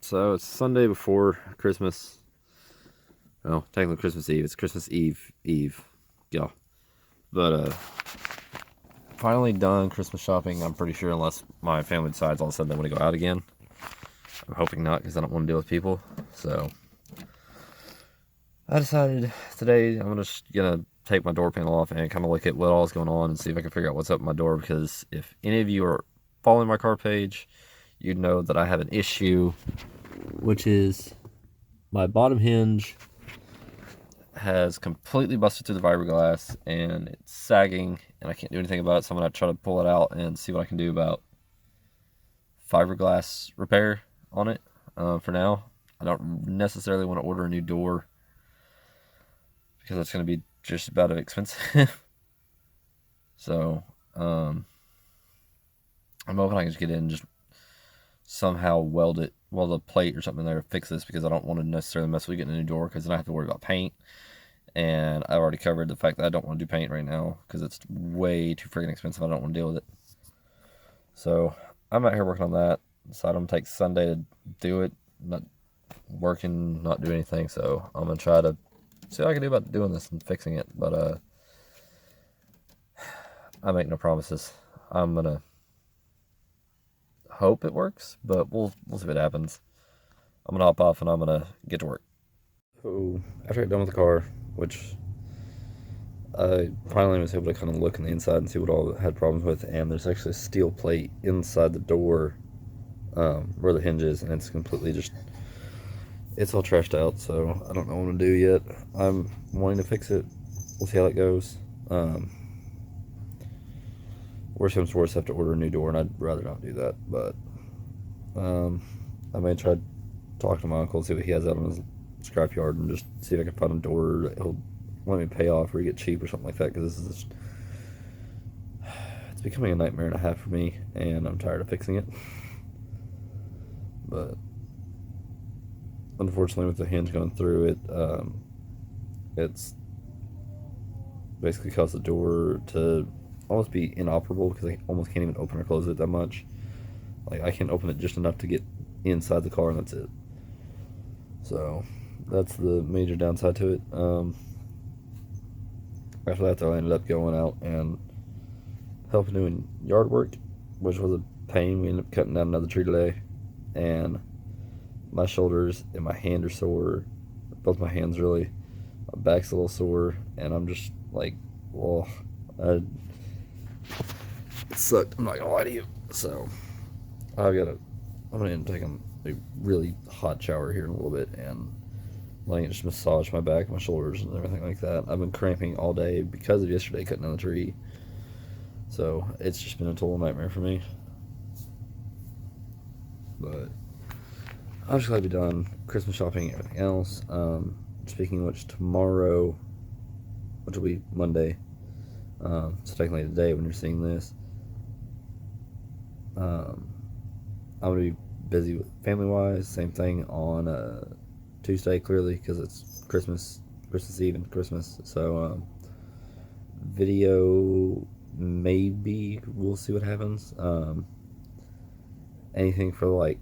So it's Sunday before Christmas. Well, technically Christmas Eve. It's Christmas Eve. Yeah. But finally done Christmas shopping. I'm pretty sure, unless my family decides all of a sudden they want to go out again. I'm hoping not, because I don't want to deal with people. So I decided today I'm just gonna take my door panel off and kind of look at what all is going on and see if I can figure out what's up with my door. Because if any of you are following my car page, you'd know that I have an issue, which is my bottom hinge has completely busted through the fiberglass and it's sagging and I can't do anything about it, so I'm going to try to pull it out and see what I can do about fiberglass repair on it. For now, I don't necessarily want to order a new door because it's going to be just about as expensive. So I'm hoping I can just get in and just somehow weld a plate or something there to fix this, because I don't want to necessarily mess with getting a new door, because then I have to worry about paint. And I've already covered the fact that I don't want to do paint right now because it's way too freaking expensive. I don't want to deal with it. So I'm out here working on that. So I'm going to take Sunday to do it. Not working, not do anything. So I'm going to try to see what I can do about doing this and fixing it. But I make no promises. I'm going to hope it works, but we'll see what happens. I'm going to hop off and I'm going to get to work. So after I get done with the car, which I finally was able to kind of look on the inside and see what all it had problems with, and there's actually a steel plate inside the door where the hinge is, and it's completely it's all trashed out, so I don't know what I'm going to do yet. I'm wanting to fix it. We'll see how it goes. Worst comes to worst, I have to order a new door, and I'd rather not do that, but I may try to talk to my uncle and see what he has out on his scrapyard and just see if I can find a door that he'll let me pay off or get cheap or something like that, because this is it's becoming a nightmare and a half for me, and I'm tired of fixing it. But unfortunately, with the hinge going through it, it's basically caused the door to almost be inoperable, because I almost can't even open or close it that much. Like, I can open it just enough to get inside the car, and that's it. So that's the major downside to it. After that, though, I ended up going out and helping doing yard work, which was a pain. We ended up cutting down another tree today, and my shoulders and my hand are sore. Both my hands, really. My back's a little sore, and I'm just like, well, it sucked. I'm not gonna lie to you. So I'm gonna end up taking a really hot shower here in a little bit and letting it just massage my back, my shoulders, and everything like that. I've been cramping all day because of yesterday cutting down the tree. So it's just been a total nightmare for me. But I'm just glad to be done Christmas shopping and everything else. Speaking of which, tomorrow, which will be Monday, so technically today when you're seeing this, I'm going to be busy with family-wise. Same thing on Tuesday, clearly, because it's Christmas Eve and Christmas. So video, maybe, we'll see what happens. Anything for, like,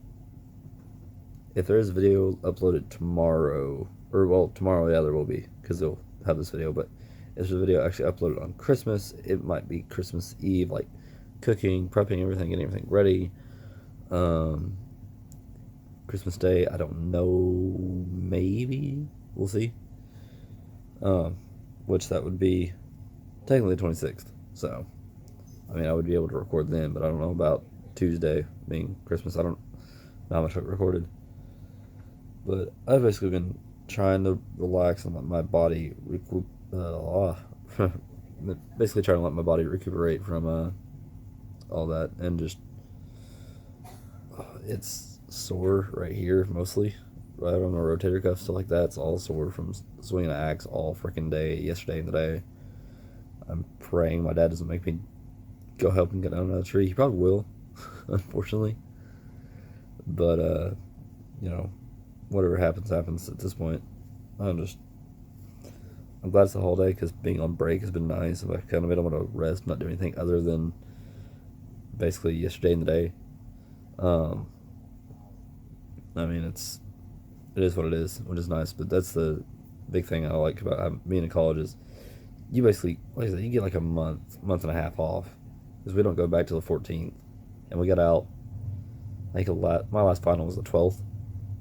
if there is a video uploaded tomorrow, or, well, tomorrow, yeah, there will be, because they'll have this video, but if there's a video actually uploaded on Christmas, it might be Christmas Eve, like cooking, prepping everything, getting everything ready. Christmas Day, I don't know, maybe, we'll see. Which that would be technically the 26th, so, I mean, I would be able to record then, but I don't know about Tuesday being Christmas. I don't know how much I've recorded. But I've basically been trying to relax and let my body basically trying to let my body recuperate from all that, and just it's sore right here mostly, right on the rotator cuff, stuff like that. It's all sore from swinging an axe all freaking day yesterday and today. I'm praying my dad doesn't make me go help him get down another tree. He probably will, unfortunately. But you know, whatever happens at this point. I'm glad it's a holiday, because being on break has been nice. I've kind of been able to rest, not do anything other than basically yesterday and today. I mean, it is what it is, which is nice. But that's the big thing I like about being in college is you basically, like I said, you get like a month and a half off because we don't go back till the 14th, and we got out. I think my last final was the 12th,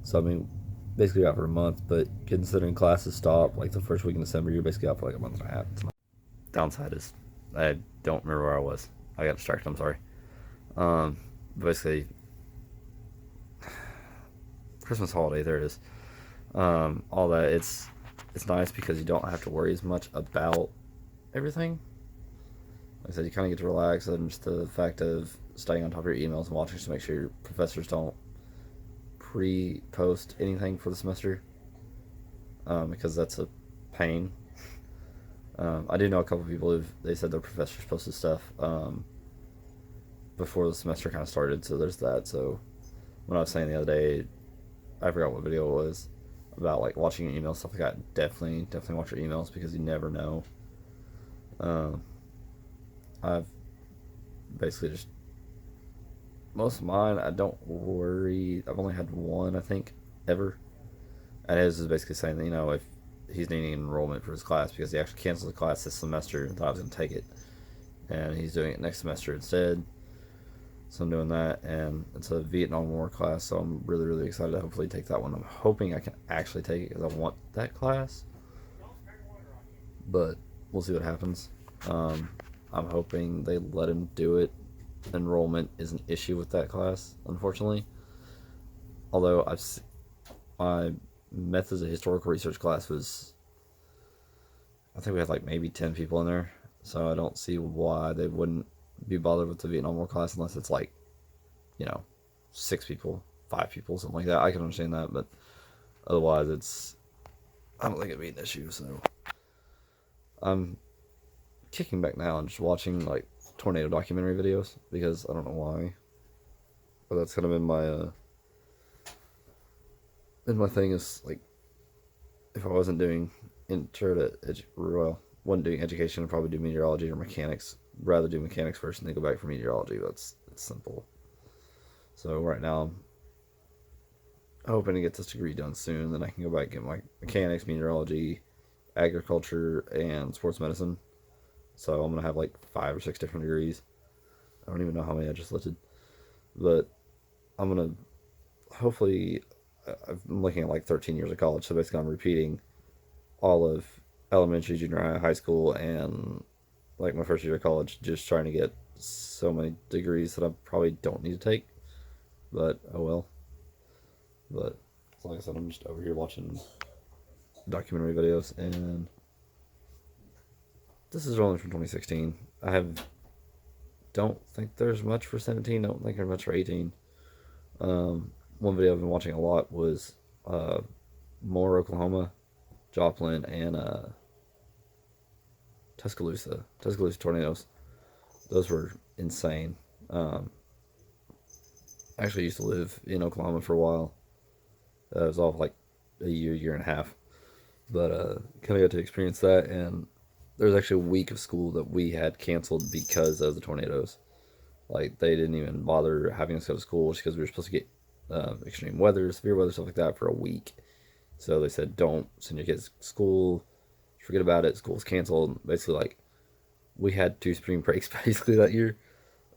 so I mean, basically out for a month. But considering classes stop like the first week in December, you're basically out for like a month and a half. Downside is I don't remember where I was. I got distracted. I'm sorry. Basically, Christmas holiday. There it is. All that it's nice because you don't have to worry as much about everything. Like I said, you kind of get to relax, and just the fact of staying on top of your emails and watching to make sure your professors don't post anything for the semester, because that's a pain. I do know a couple people they said their professors posted stuff before the semester kind of started, so there's that. So when I was saying the other day, I forgot what video it was about, like watching your emails, stuff like that. Definitely watch your emails because you never know. I've basically just most of mine. I don't worry. I've only had one, I think, ever, and his is basically saying that if he's needing enrollment for his class because he actually canceled the class this semester and thought I was going to take it, and he's doing it next semester instead. So I'm doing that, and it's a Vietnam War class, so I'm really, really excited to hopefully take that one. I'm hoping I can actually take it because I want that class, but we'll see what happens. I'm hoping they let him do it. Enrollment is an issue with that class, unfortunately. Although my methods of historical research class was, I think we had like maybe 10 people in there, so I don't see why they wouldn't be bothered with the Vietnam War class unless it's like, 6 people, 5 people, something like that. I can understand that, but otherwise I don't think it'd be an issue. So I'm kicking back now and just watching like tornado documentary videos because I don't know why, but that's kind of in my thing is like, if I wasn't doing wasn't doing education, I'd probably do meteorology or mechanics. Rather do mechanics first and then go back for meteorology. It's simple. So right now I'm hoping to get this degree done soon. Then I can go back and get my mechanics, meteorology, agriculture, and sports medicine. So I'm gonna have like 5 or 6 different degrees. I don't even know how many I just listed, but I'm gonna hopefully. I'm looking at like 13 years of college, so basically I'm repeating all of elementary, junior high, high school, and like my first year of college, just trying to get so many degrees that I probably don't need to take. But oh well. But like I said, I'm just over here watching documentary videos, and this is only from 2016. Don't think there's much for 17. Don't think there's much for 18. One video I've been watching a lot was Moore, Oklahoma, Joplin, and Tuscaloosa tornadoes. Those were insane. I actually used to live in Oklahoma for a while. It was all like a year and a half. But kind of got to experience that, and there was actually a week of school that we had canceled because of the tornadoes. Like, they didn't even bother having us go to school just because we were supposed to get extreme weather, severe weather, stuff like that for a week. So they said, don't send your kids to school. Forget about it. School's canceled. Basically, like, we had 2 spring breaks basically that year.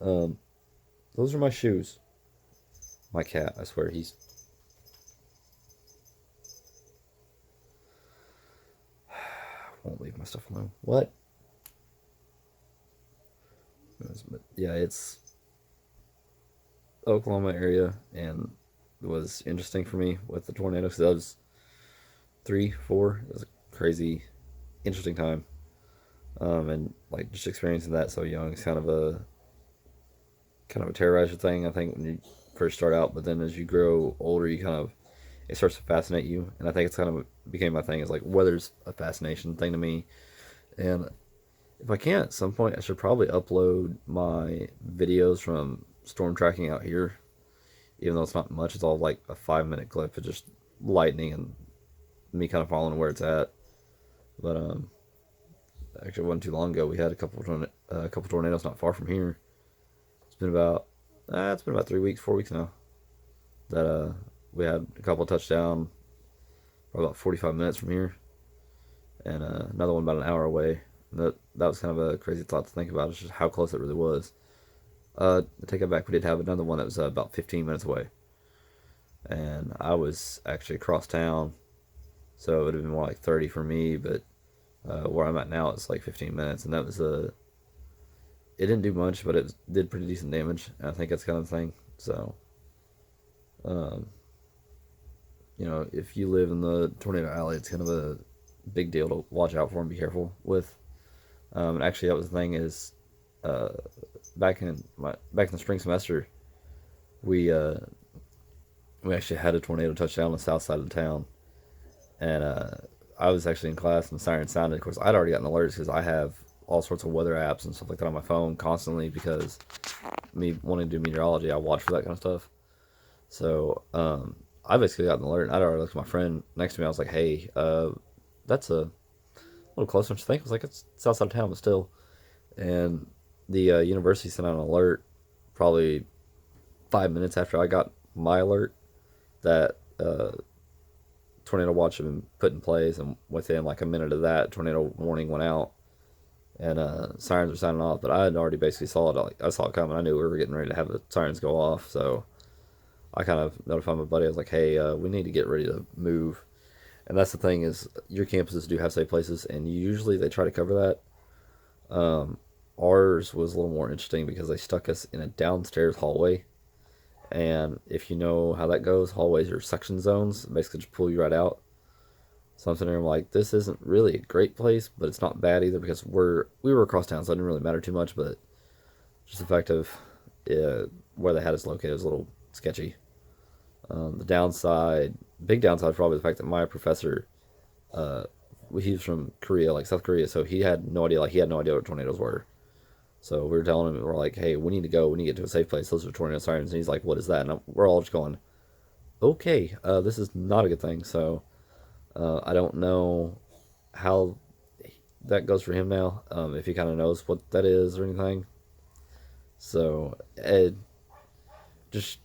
Those are my shoes. My cat, I swear, he's... won't leave my stuff alone. What? Yeah, it's Oklahoma area, and it was interesting for me with the tornadoes. That was 3, 4. It was a crazy, interesting time. And like just experiencing that so young is kind of a terrorizer thing, I think, when you first start out. But then as you grow older, it starts to fascinate you, and I think it's kind of became my thing. Is like weather's a fascination thing to me, and if I can at some point, I should probably upload my videos from storm tracking out here, even though it's not much. It's all like a 5-minute clip of just lightning and me kind of following where it's at. But actually, it wasn't too long ago. We had a couple tornadoes not far from here. It's been about 3 weeks, 4 weeks now that we had a couple touchdown about 45 minutes from here, and another one about an hour away. That was kind of a crazy thought to think about. It's just how close it really was. To take it back, we did have another one that was about 15 minutes away, and I was actually across town, so it would have been more like 30 for me. But where I'm at now, it's like 15 minutes, and that was it didn't do much, but it did pretty decent damage. And I think that's kind of the thing. So, um, if you live in the tornado alley, it's kind of a big deal to watch out for and be careful with. And actually, that was the thing is, uh, back in the spring semester, we uh, we actually had a tornado touchdown on the south side of the town, and I was actually in class and the siren sounded. Of course, I'd already gotten alerts because I have all sorts of weather apps and stuff like that on my phone constantly because me wanting to do meteorology, I watch for that kind of stuff. So I basically got an alert. And I'd already looked at my friend next to me. I was like, "Hey, that's a little closer than you think." I was like, "It's south side of town, but still." And the university sent out an alert probably 5 minutes after I got my alert that tornado watch had been put in place, and within like a minute of that, tornado warning went out, and sirens were sounding off. But I had already basically saw it. Like, I saw it coming. I knew we were getting ready to have the sirens go off, so I kind of notified my buddy. I was like, "Hey, we need to get ready to move." And that's the thing is, your campuses do have safe places, and usually they try to cover that. Ours was a little more interesting because they stuck us in a downstairs hallway. And if you know how that goes, hallways are suction zones, basically just pull you right out. So I'm sitting there, I'm like, this isn't really a great place, but it's not bad either because we were across town, so it didn't really matter too much. But just the fact of where they had us located was a little sketchy. The big downside, is probably the fact that my professor, uh, he was from Korea, like South Korea, so he had no idea. Like he had no idea what tornadoes were. So we were telling him, we're like, "Hey, we need to go. We need to get to a safe place. Those are tornado sirens." And he's like, "What is that?" And we're all just going, "Okay, this is not a good thing." So I don't know how that goes for him now. If he kind of knows what that is or anything. So just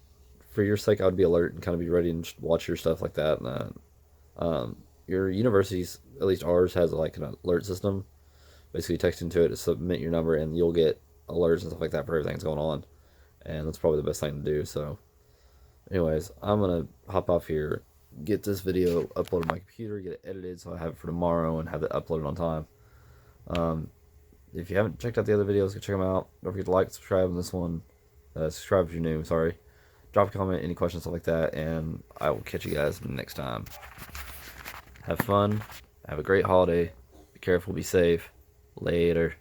for your sake, I would be alert and kind of be ready and just watch your stuff like that. And your universities, at least ours, has like an alert system. Basically, text into it to submit your number, and you'll get alerts and stuff like that for everything that's going on. And that's probably the best thing to do. So, anyways, I'm gonna hop off here, get this video uploaded to my computer, get it edited so I have it for tomorrow, and have it uploaded on time. Um, if you haven't checked out the other videos, go check them out. Don't forget to like, subscribe on this one. Subscribe if you're new. Sorry. Drop a comment, any questions, stuff like that, and I will catch you guys next time. Have fun. Have a great holiday. Be careful. Be safe. Later.